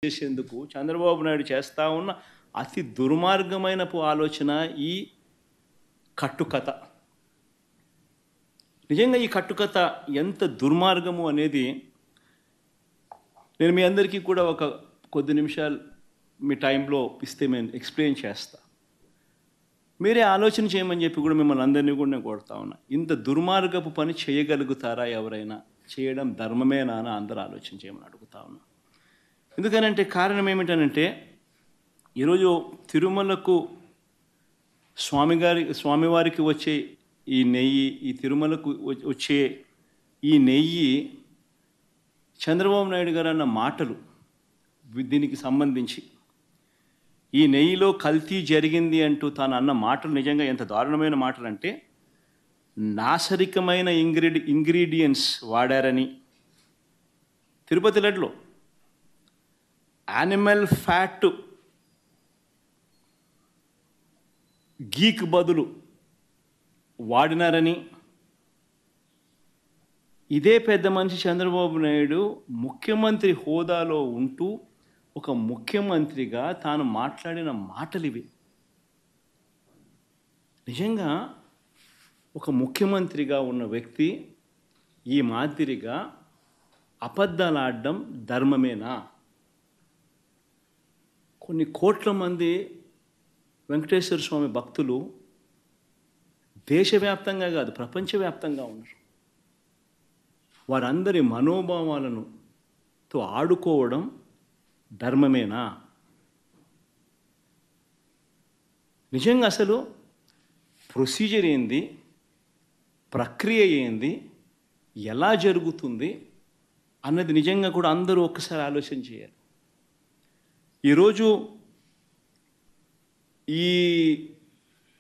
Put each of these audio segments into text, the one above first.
చేసేందుకు చంద్రబాబు నాయుడు చేస్తా ఉన్న అతి దుర్మార్గమైన ఆలోచన ఈ కట్టుకథ. నిజంగా ఈ కట్టుకథ ఎంత దుర్మార్గము అనేది నేను మీ అందరికీ కూడా ఒక కొద్ది నిమిషాలు మీ టైంలో ఇస్తే నేను ఎక్స్ప్లెయిన్ చేస్తా. మీరే ఆలోచన చేయమని చెప్పి కూడా మిమ్మల్ని అందరినీ కూడా నేను కోరుతా ఉన్నా. ఇంత దుర్మార్గపు పని చేయగలుగుతారా ఎవరైనా? చేయడం ధర్మమేనా అని అందరూ ఆలోచన చేయమని అడుగుతా ఉన్నా. ఎందుకనంటే కారణం ఏమిటనంటే ఈరోజు తిరుమలకు స్వామివారికి వచ్చే ఈ నెయ్యి, ఈ తిరుమలకు వచ్చే ఈ నెయ్యి చంద్రబాబు నాయుడు గారు అన్న మాటలు దీనికి సంబంధించి ఈ నెయ్యిలో కల్తీ జరిగింది అంటూ తాను అన్న మాటలు నిజంగా ఎంత దారుణమైన మాటలు అంటే, నాసరికమైన ఇంగ్రీడియంట్స్ వాడారని, తిరుపతి లడ్డులో యానిమల్ ఫ్యాట్ గీక్ బదులు వాడినారని, ఇదే పెద్ద మనిషి చంద్రబాబు నాయుడు ముఖ్యమంత్రి హోదాలో ఉంటూ ఒక ముఖ్యమంత్రిగా తాను మాట్లాడిన మాటలు ఇవి. నిజంగా ఒక ముఖ్యమంత్రిగా ఉన్న వ్యక్తి ఈ మాదిరిగా అబద్ధాలు ఆడడం ధర్మమేనా? కొన్ని కోట్ల మంది వెంకటేశ్వర స్వామి భక్తులు దేశవ్యాప్తంగా కాదు ప్రపంచవ్యాప్తంగా ఉన్నారు. వారందరి మనోభావాలను ఆడుకోవడం ధర్మమేనా? నిజంగా అసలు ప్రొసీజర్ ఏంది, ప్రక్రియ ఏంది, ఎలా జరుగుతుంది అన్నది నిజంగా కూడా అందరూ ఒక్కసారి ఆలోచన చేయాలి. ఈరోజు ఈ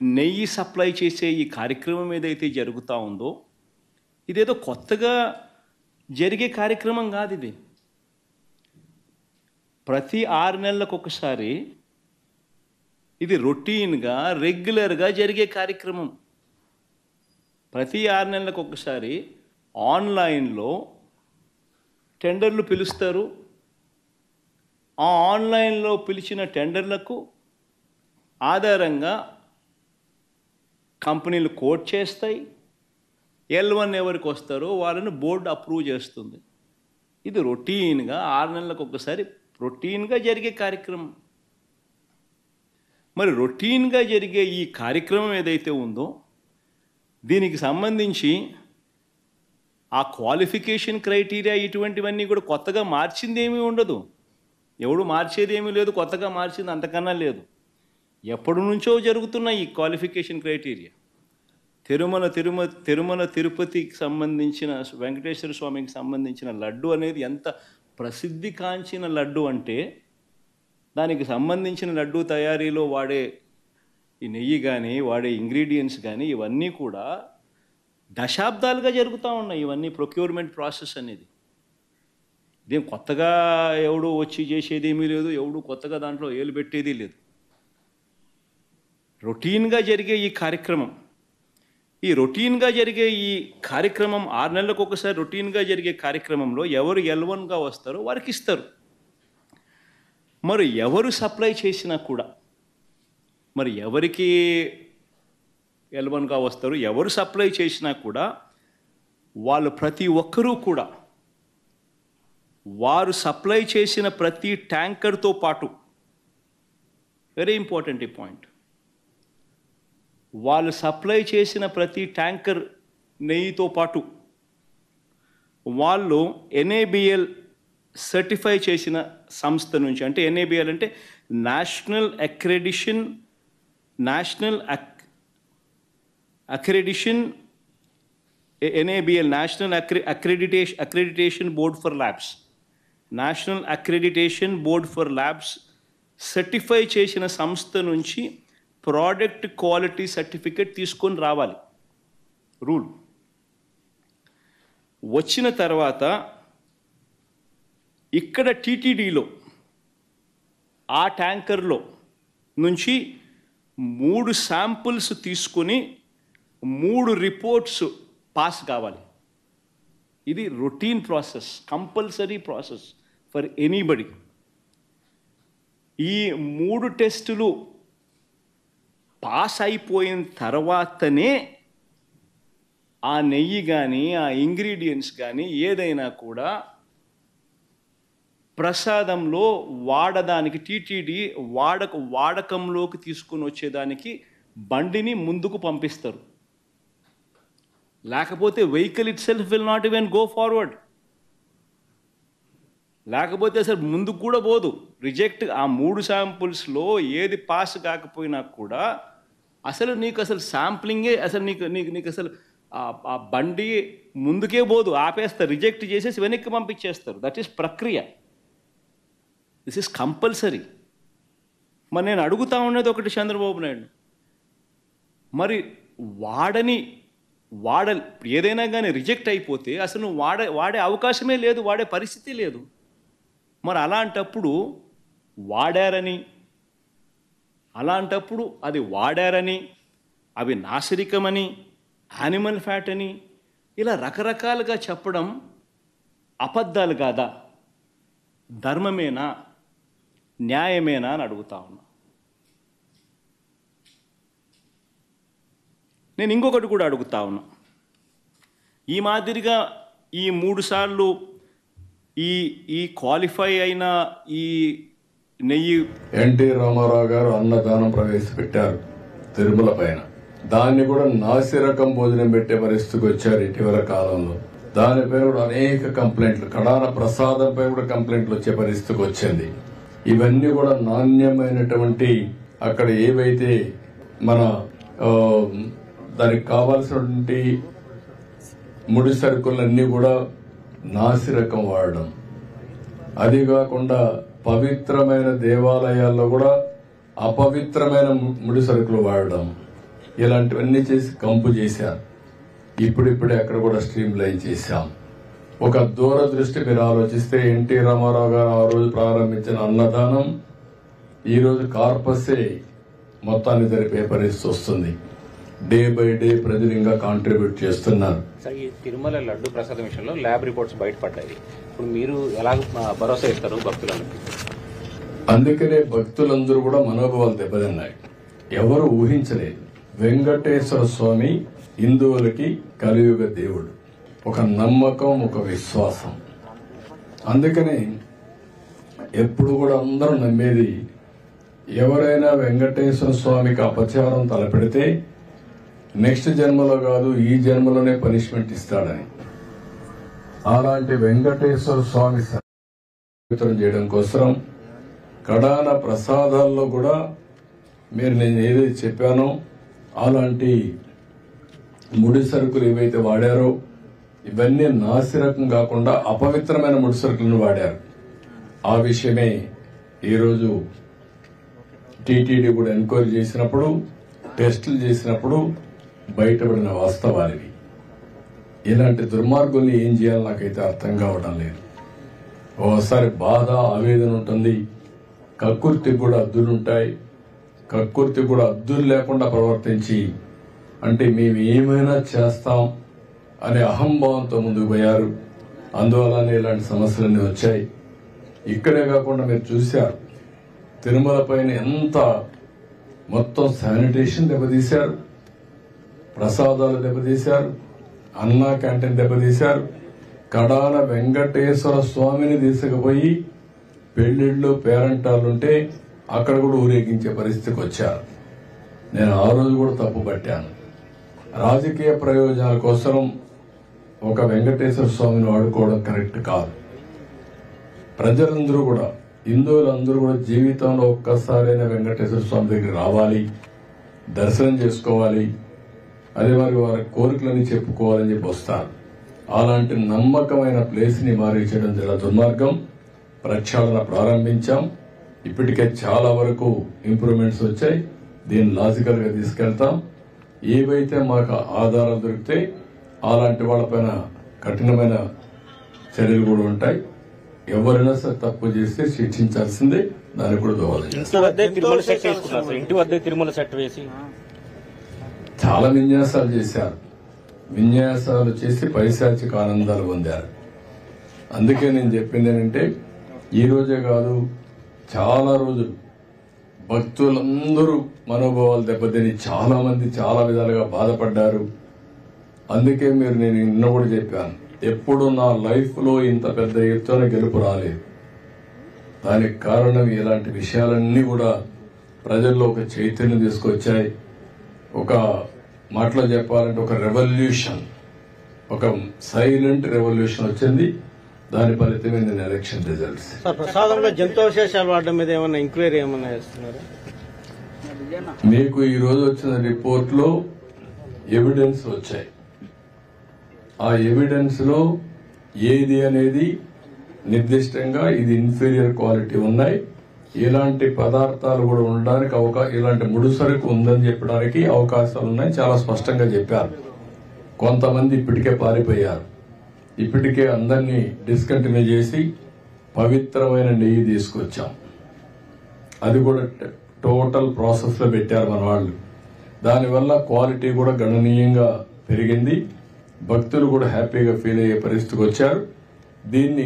నెయ్యి సప్లై చేసే ఈ కార్యక్రమం ఏదైతే జరుగుతూ ఉందో ఇదేదో కొత్తగా జరిగే కార్యక్రమం కాదు. ఇది ప్రతి 6 నెలలకు ఒకసారి ఇది రొటీన్గా రెగ్యులర్గా జరిగే కార్యక్రమం. ప్రతి 6 నెలలకు ఒకసారి ఆన్లైన్లో టెండర్లు పిలుస్తారు. ఆ ఆన్లైన్లో పిలిచిన టెండర్లకు ఆధారంగా కంపెనీలు కోట్ చేస్తాయి. L1 ఎవరికి వస్తారో వాళ్ళని బోర్డు అప్రూవ్ చేస్తుంది. ఇది రొటీన్గా 6 నెలలకు ఒకసారి రొటీన్గా జరిగే కార్యక్రమం. మరి రొటీన్గా జరిగే ఈ కార్యక్రమం ఏదైతే ఉందో దీనికి సంబంధించి ఆ క్వాలిఫికేషన్ క్రైటీరియా ఇటువంటివన్నీ కూడా కొత్తగా మార్చింది ఏమీ ఉండదు. ఎవడు మార్చేది ఏమీ లేదు, కొత్తగా మార్చింది అంతకన్నా లేదు. ఎప్పటి నుంచో జరుగుతున్న ఈ క్వాలిఫికేషన్ క్రైటీరియా తిరుమల తిరుపతికి సంబంధించిన వెంకటేశ్వర స్వామికి సంబంధించిన లడ్డు అనేది ఎంత ప్రసిద్ధి కాంచిన లడ్డు అంటే దానికి సంబంధించిన లడ్డు తయారీలో వాడే ఈ నెయ్యి కానీ వాడే ఇంగ్రీడియంట్స్ కానీ ఇవన్నీ కూడా దశాబ్దాలుగా జరుగుతూ ఉన్నాయి. ఇవన్నీ ప్రొక్యూర్మెంట్ ప్రాసెస్ అనేది ఇదేం కొత్తగా ఎవడు వచ్చి చేసేది ఏమీ లేదు, ఎవడు కొత్తగా దాంట్లో ఏలు పెట్టేది లేదు. రొటీన్గా జరిగే ఈ కార్యక్రమం, ఈ రొటీన్గా జరిగే ఈ కార్యక్రమం 6 నెలలకు ఒకసారి రొటీన్గా జరిగే కార్యక్రమంలో ఎవరు L1గా వస్తారో వారికి ఇస్తారు. మరి ఎవరు సప్లై చేసినా కూడా, మరి ఎవరికి L1గా వస్తారు, ఎవరు సప్లై చేసినా కూడా వాళ్ళు ప్రతి ఒక్కరూ కూడా వారు సప్లై చేసిన ప్రతి ట్యాంకర్తో పాటు, వెరీ ఇంపార్టెంట్ ఈ పాయింట్, వాళ్ళు సప్లై చేసిన ప్రతి ట్యాంకర్ నెయ్యితో పాటు వాళ్ళు NABL సర్టిఫై చేసిన సంస్థ నుంచి, అంటే NABL అంటే national NABL national accreditation board for labs, national accreditation board for labs certify చేసిన సంస్థ నుంచి ప్రోడక్ట్ క్వాలిటీ సర్టిఫికేట్ తీసుకొని రావాలి. రూల్ వచ్చిన తర్వాత ఇక్కడ TTDలో ఆ ట్యాంకర్లో నుంచి 3 శాంపుల్స్ తీసుకొని 3 రిపోర్ట్స్ పాస్ కావాలి. ఇది routine process, compulsory process for anybody. ఈ 3 టెస్టులు పాస్ అయిపోయిన తర్వాతనే ఆ నెయ్యి కానీ ఆ ఇంగ్రీడియంట్స్ కానీ ఏదైనా కూడా ప్రసాదంలో వాడడానికి టీటీడీ వాడకంలోకి తీసుకుని వచ్చేదానికి బండిని ముందుకు పంపిస్తారు. లేకపోతే vehicle it self will not even go forward. లేకపోతే అసలు ముందుకు కూడా పోదు. రిజెక్ట్ ఆ 3 శాంపుల్స్లో ఏది పాస్ కాకపోయినా కూడా నీకు శాంప్లింగే నీకు అసలు ఆ బండి ముందుకే పోదు, ఆపేస్తారు, రిజెక్ట్ చేసేసి వెనక్కి పంపించేస్తారు. దట్ ఈస్ ప్రక్రియ. This is compulsory. మరి నేను అడుగుతా ఉన్నది ఒకటి చంద్రబాబు నాయుడు, మరి ఏదైనా కానీ రిజెక్ట్ అయిపోతే అసలు నువ్వు వాడే అవకాశమే లేదు, వాడే పరిస్థితి లేదు. మరి అలాంటప్పుడు అది వాడారని, అవి నాసిరికమని, యానిమల్ ఫ్యాట్ అని ఇలా రకరకాలుగా చెప్పడం అబద్ధాలు కాదా? ధర్మమేనా, న్యాయమేనా అని అడుగుతా ఉన్నా. నేను ఇంకొకటి కూడా అడుగుతా ఉన్నా. ఈ మాదిరిగా ఈ 3 సార్లు ఈ క్వాలిఫై అయిన ఈ నెయ్యి ఎన్టీ రామారావు గారు అన్నదానం ప్రవేశపెట్టారు తిరుమల పైన. దాన్ని కూడా నాసిరకం భోజనం పెట్టే పరిస్థితికి వచ్చారు ఇటీవల కాలంలో. దానిపై కూడా అనేక కంప్లైంట్లు, కడాన ప్రసాదంపై కూడా కంప్లైంట్లు వచ్చే పరిస్థితికి వచ్చింది. ఇవన్నీ కూడా నాణ్యమైనటువంటి అక్కడ ఏవైతే మన దానికి కావాల్సినటువంటి ముడి సరుకులన్నీ కూడా నాసిరకం వాడడం, అది కాకుండా పవిత్రమైన దేవాలయాల్లో కూడా అపవిత్రమైన ముడి సరుకులు వాడడం, ఇలాంటివన్నీ చేసి కంపు చేశారు. ఇప్పుడిప్పుడే అక్కడ కూడా స్ట్రీమ్ లైన్ చేశాం. ఒక దూరదృష్టి మీరు ఆలోచిస్తే ఎన్టీ రామారావు గారు ఆ రోజు ప్రారంభించిన అన్నదానం ఈ రోజు కార్పసే మొత్తాన్ని జరిపే పరిస్థితి వస్తుంది. డే బై డే ప్రజలు ఇంకా కాంట్రిబ్యూట్ చేస్తున్నారు. సార్, ఈ తిరుమల లడ్డు ప్రసాదం విషయంలో ల్యాబ్ రిపోర్ట్స్ బయటపడ్డాయి. ఇప్పుడు మీరు ఎలా భరోసా ఇస్తారు భక్తులకు? అందుకనే భక్తులందరూ కూడా మనోభావాలు దెబ్బతిన్నాయి. ఎవరు ఊహించలేదు. వెంకటేశ్వర స్వామి హిందువులకి కలియుగ దేవుడు. ఒక నమ్మకం, ఒక విశ్వాసం. అందుకని ఎప్పుడు కూడా అందరూ నమ్మేది, ఎవరైనా వెంకటేశ్వర స్వామికి అపచారం తలపెడితే నెక్స్ట్ జన్మలో కాదు ఈ జన్మలోనే పనిష్మెంట్ ఇస్తాడని. అలాంటి వెంకటేశ్వర స్వామి పవిత్రం చేయడం కోసం కడాన ప్రసాదాల్లో కూడా నేను ఏదైతే చెప్పానో అలాంటి ముడి సరుకులు ఏవైతే వాడారో ఇవన్నీ నాసిరకం కాకుండా అపవిత్రమైన ముడి సరుకులను వాడారు. ఆ విషయమే ఈరోజు టీటీడీ కూడా ఎంక్వైరీ చేసినప్పుడు, టెస్టులు చేసినప్పుడు బయటపడిన వాస్తవాలివి. ఇలాంటి దుర్మార్గుల్ని ఏం చేయాలో నాకైతే అర్థం కావడం లేదు. ఓసారి బాధ, ఆవేదన ఉంటుంది. కక్కుర్తికి కూడా హద్దులుంటాయి. కక్కుర్తి కూడా హద్దులు లేకుండా ప్రవర్తించి, అంటే మేము ఏమైనా చేస్తాం అనే అహంభావంతో ముందుకు పోయారు. అందువల్లనే ఇలాంటి సమస్యలన్నీ వచ్చాయి. ఇక్కడే కాకుండా మీరు చూశారు, తిరుమల పైన ఎంత మొత్తం శానిటేషన్ దెబ్బతీశారు, ప్రసాదాలు దెబ్బతీశారు, అన్నా క్యాంటీన్ దెబ్బతీశారు. కడాన వెంకటేశ్వర స్వామిని తీసుకుపోయి పెళ్లిళ్ళు, పేరంటాలుంటే అక్కడ కూడా ఊరేగించే పరిస్థితికి వచ్చారు. నేను ఆ రోజు కూడా తప్పు పట్టాను. రాజకీయ ప్రయోజనాల కోసం ఒక వెంకటేశ్వర స్వామిని వాడుకోవడం కరెక్ట్ కాదు. ప్రజలందరూ కూడా, హిందువులందరూ కూడా జీవితంలో ఒక్కసారైనా వెంకటేశ్వర స్వామి దగ్గరికి రావాలి, దర్శనం చేసుకోవాలి, అదే మరి వారి కోరికలని చెప్పుకోవాలని చెప్పి వస్తారు. అలాంటి నమ్మకమైన ప్లేస్ ని మారించడం చాలా దుర్మార్గం. ప్రక్షాళన ప్రారంభించాం. ఇప్పటికే చాలా వరకు ఇంప్రూవ్మెంట్స్ వచ్చాయి. దీన్ని లాజికల్ గా తీసుకెళ్తాం. ఏవైతే మాకు ఆధారాలు దొరికితే అలాంటి వాళ్ళపైన కఠినమైన చర్యలు కూడా ఉంటాయి. ఎవరైనా సరే తప్పు చేస్తే శిక్షించాల్సిందే. దానికి కూడా దోహదం. ఇంటి వద్ద తిరుమల సెట్ వేసి చాలా విన్యాసాలు చేశారు. విన్యాసాలు చేసి పైశాచిక ఆనందాలు పొందారు. అందుకే నేను చెప్పింది ఏంటంటే, ఈ రోజే కాదు చాలా రోజులు భక్తులందరూ మనోభావాలు దెబ్బతిని చాలా మంది చాలా విధాలుగా బాధపడ్డారు. అందుకే నేను నిన్న కూడా చెప్పాను, ఎప్పుడు నా లైఫ్ లో ఇంత పెద్ద ఎత్తున గెలుపు రాలేదు. దానికి కారణం ఇలాంటి విషయాలన్నీ కూడా ప్రజల్లో ఒక చైతన్యం తీసుకొచ్చాయి. ఒక మాటలో చెప్పాలంటే ఒక రెవల్యూషన్, ఒక సైలెంట్ రెవల్యూషన్ వచ్చింది. దాని ఫలితమే నేను ఎలక్షన్ రిజల్ట్స్. ప్రసాదంలో జంతువశేషాలు వాడడం మీద ఏమన్నా ఎంక్వైరీ ఏమన్నా చేస్తున్నారు? మీకు ఈ రోజు వచ్చిన రిపోర్ట్ లో ఎవిడెన్స్ వచ్చాయి. ఆ ఎవిడెన్స్ లో ఏది అనేది నిర్దిష్టంగా ఇది ఇన్ఫీరియర్ క్వాలిటీ ఉన్నాయి, ఇలాంటి పదార్థాలు కూడా ఉండడానికి ఇలాంటి ముడిసరుకు ఉందని చెప్పడానికి అవకాశాలు ఉన్నాయి, చాలా స్పష్టంగా చెప్పారు. కొంతమంది ఇప్పటికే పారిపోయారు. ఇప్పటికే అందరినీ డిస్కంటిన్యూ చేసి పవిత్రమైన నెయ్యి తీసుకొచ్చాం. అది కూడా టోటల్ ప్రాసెస్ లో పెట్టారు మన వాళ్ళు. దానివల్ల క్వాలిటీ కూడా గణనీయంగా పెరిగింది. భక్తులు కూడా హ్యాపీగా ఫీల్ అయ్యే పరిస్థితికి వచ్చారు. దీన్ని